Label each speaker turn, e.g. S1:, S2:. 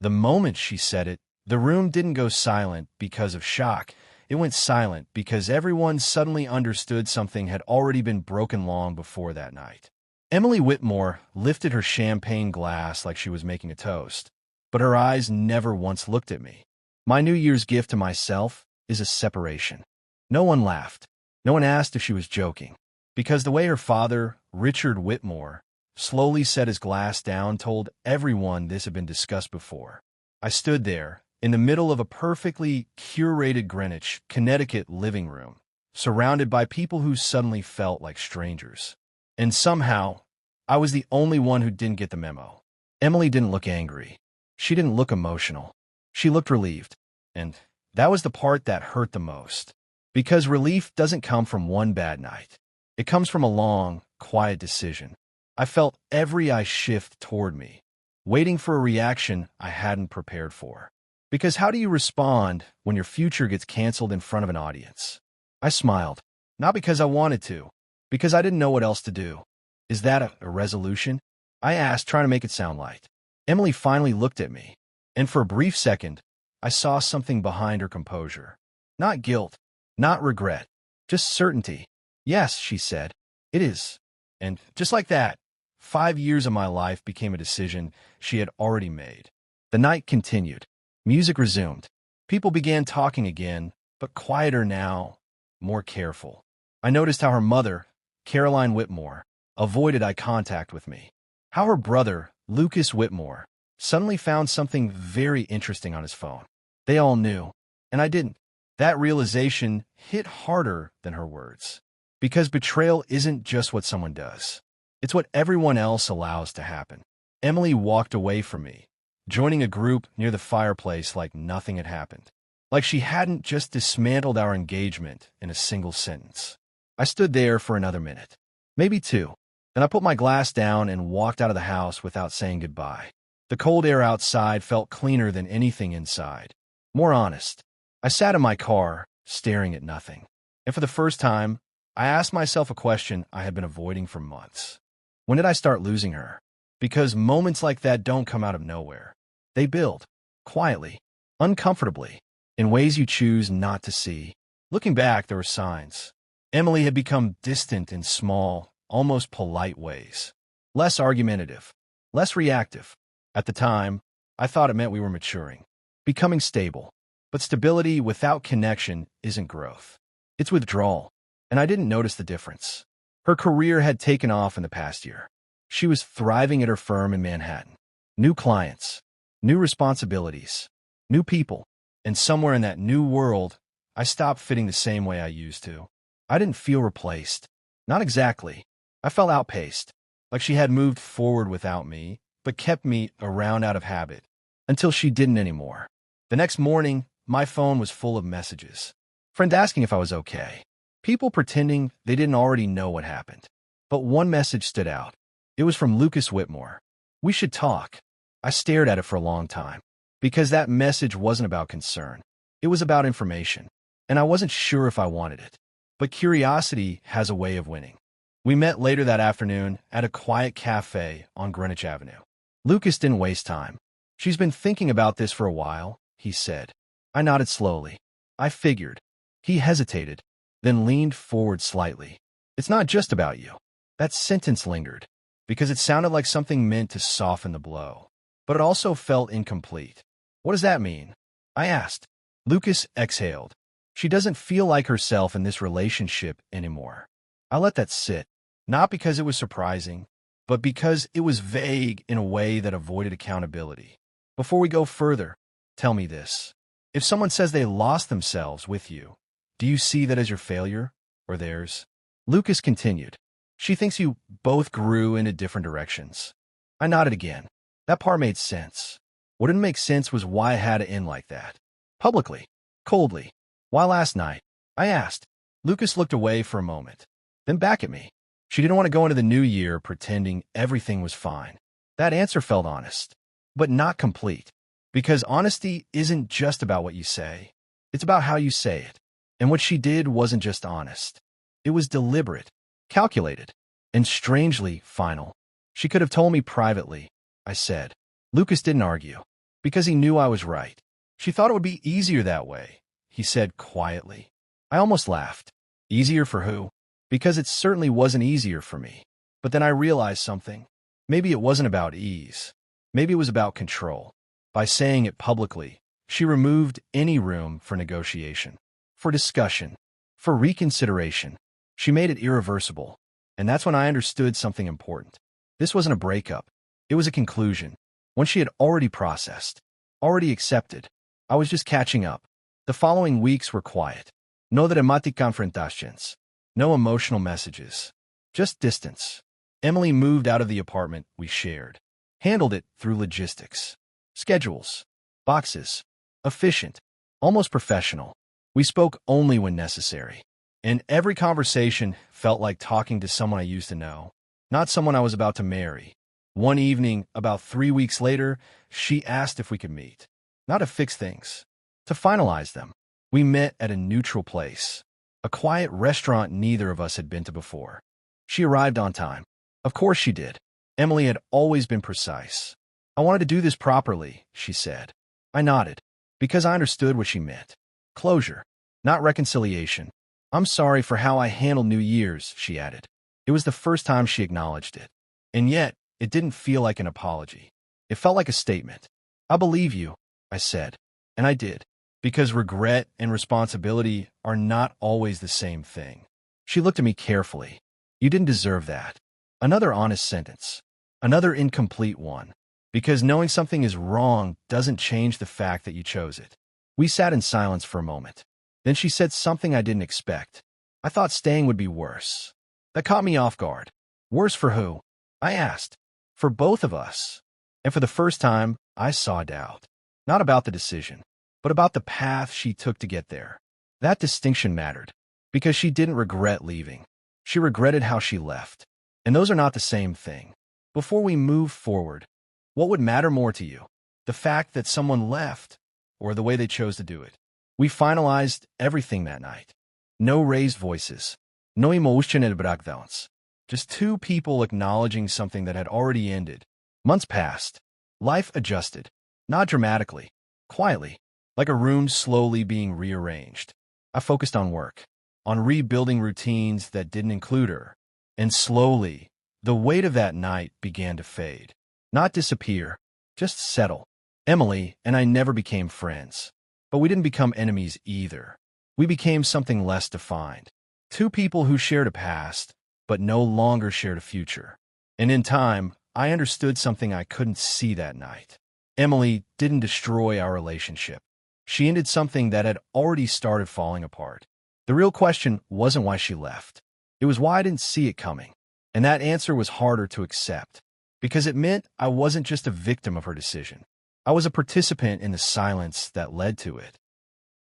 S1: The moment she said it, the room didn't go silent because of shock. It went silent because everyone suddenly understood something had already been broken long before that night. Emily Whitmore lifted her champagne glass like she was making a toast, but her eyes never once looked at me. My New Year's gift to myself is a separation. No one laughed. No one asked if she was joking, because the way her father, Richard Whitmore, slowly set his glass down told everyone this had been discussed before. I stood there, in the middle of a perfectly curated Greenwich, Connecticut living room, surrounded by people who suddenly felt like strangers. And somehow, I was the only one who didn't get the memo. Emily didn't look angry. She didn't look emotional. She looked relieved. And that was the part that hurt the most. Because relief doesn't come from one bad night. It comes from a long, quiet decision. I felt every eye shift toward me, waiting for a reaction I hadn't prepared for. Because how do you respond when your future gets canceled in front of an audience? I smiled, not because I wanted to, because I didn't know what else to do. Is that a resolution? I asked, trying to make it sound light. Emily finally looked at me, and for a brief second, I saw something behind her composure. Not guilt, not regret, just certainty. Yes, she said, it is. And just like that, 5 years of my life became a decision she had already made. The night continued. Music resumed. People began talking again, but quieter now, more careful. I noticed how her mother, Caroline Whitmore, avoided eye contact with me. How her brother, Lucas Whitmore, suddenly found something very interesting on his phone. They all knew, and I didn't. That realization hit harder than her words. Because betrayal isn't just what someone does. It's what everyone else allows to happen. Emily walked away from me, joining a group near the fireplace like nothing had happened. Like she hadn't just dismantled our engagement in a single sentence. I stood there for another minute, maybe two. Then I put my glass down and walked out of the house without saying goodbye. The cold air outside felt cleaner than anything inside. More honest. I sat in my car, staring at nothing. And for the first time, I asked myself a question I had been avoiding for months. When did I start losing her? Because moments like that don't come out of nowhere. They build, quietly, uncomfortably, in ways you choose not to see. Looking back, there were signs. Emily had become distant in small, almost polite ways. Less argumentative, less reactive. At the time, I thought it meant we were maturing, becoming stable. But stability without connection isn't growth. It's withdrawal. And I didn't notice the difference. Her career had taken off in the past year. She was thriving at her firm in Manhattan. New clients, new responsibilities, new people. And somewhere in that new world, I stopped fitting the same way I used to. I didn't feel replaced. Not exactly. I felt outpaced, like she had moved forward without me, but kept me around out of habit, until she didn't anymore. The next morning, my phone was full of messages. Friends asking if I was okay. People pretending they didn't already know what happened. But one message stood out. It was from Lucas Whitmore. We should talk. I stared at it for a long time. Because that message wasn't about concern. It was about information. And I wasn't sure if I wanted it. But curiosity has a way of winning. We met later that afternoon at a quiet cafe on Greenwich Avenue. Lucas didn't waste time. She's been thinking about this for a while, he said. I nodded slowly. I figured. He hesitated, then leaned forward slightly. It's not just about you. That sentence lingered, because it sounded like something meant to soften the blow. But it also felt incomplete. What does that mean? I asked. Lucas exhaled. She doesn't feel like herself in this relationship anymore. I let that sit, not because it was surprising, but because it was vague in a way that avoided accountability. Before we go further, tell me this. If someone says they lost themselves with you, do you see that as your failure or theirs? Lucas continued. She thinks you both grew into different directions. I nodded again. That part made sense. What didn't make sense was why I had to end like that. Publicly. Coldly. Why last night? I asked. Lucas looked away for a moment, then back at me. She didn't want to go into the new year pretending everything was fine. That answer felt honest, but not complete. Because honesty isn't just about what you say. It's about how you say it. And what she did wasn't just honest. It was deliberate, calculated, and strangely final. She could have told me privately, I said. Lucas didn't argue. Because he knew I was right. She thought it would be easier that way, he said quietly. I almost laughed. Easier for who? Because it certainly wasn't easier for me. But then I realized something. Maybe it wasn't about ease. Maybe it was about control. By saying it publicly, she removed any room for negotiation, for discussion, for reconsideration. She made it irreversible. And that's when I understood something important. This wasn't a breakup. It was a conclusion. One she had already processed, already accepted. I was just catching up. The following weeks were quiet. No dramatic confrontations. No emotional messages. Just distance. Emily moved out of the apartment we shared. Handled it through logistics. Schedules. Boxes. Efficient. Almost professional. We spoke only when necessary. And every conversation felt like talking to someone I used to know, not someone I was about to marry. One evening, about 3 weeks later, she asked if we could meet. Not to fix things, to finalize them. We met at a neutral place, a quiet restaurant neither of us had been to before. She arrived on time. Of course she did. Emily had always been precise. I wanted to do this properly, she said. I nodded, because I understood what she meant. Closure, not reconciliation. I'm sorry for how I handled New Year's, she added. It was the first time she acknowledged it. And yet, it didn't feel like an apology. It felt like a statement. I believe you, I said. And I did. Because regret and responsibility are not always the same thing. She looked at me carefully. You didn't deserve that. Another honest sentence. Another incomplete one. Because knowing something is wrong doesn't change the fact that you chose it. We sat in silence for a moment. Then she said something I didn't expect. I thought staying would be worse. That caught me off guard. Worse for who? I asked. For both of us. And for the first time, I saw doubt. Not about the decision, but about the path she took to get there. That distinction mattered. Because she didn't regret leaving. She regretted how she left. And those are not the same thing. Before we move forward, what would matter more to you? The fact that someone left, or the way they chose to do it? We finalized everything that night. No raised voices. No emotional breakdowns. Just two people acknowledging something that had already ended. Months passed. Life adjusted. Not dramatically. Quietly. Like a room slowly being rearranged. I focused on work. On rebuilding routines that didn't include her. And slowly, the weight of that night began to fade. Not disappear. Just settle. Emily and I never became friends. But we didn't become enemies either. We became something less defined. Two people who shared a past, but no longer shared a future. And in time, I understood something I couldn't see that night. Emily didn't destroy our relationship. She ended something that had already started falling apart. The real question wasn't why she left. It was why I didn't see it coming. And that answer was harder to accept. Because it meant I wasn't just a victim of her decision. I was a participant in the silence that led to it.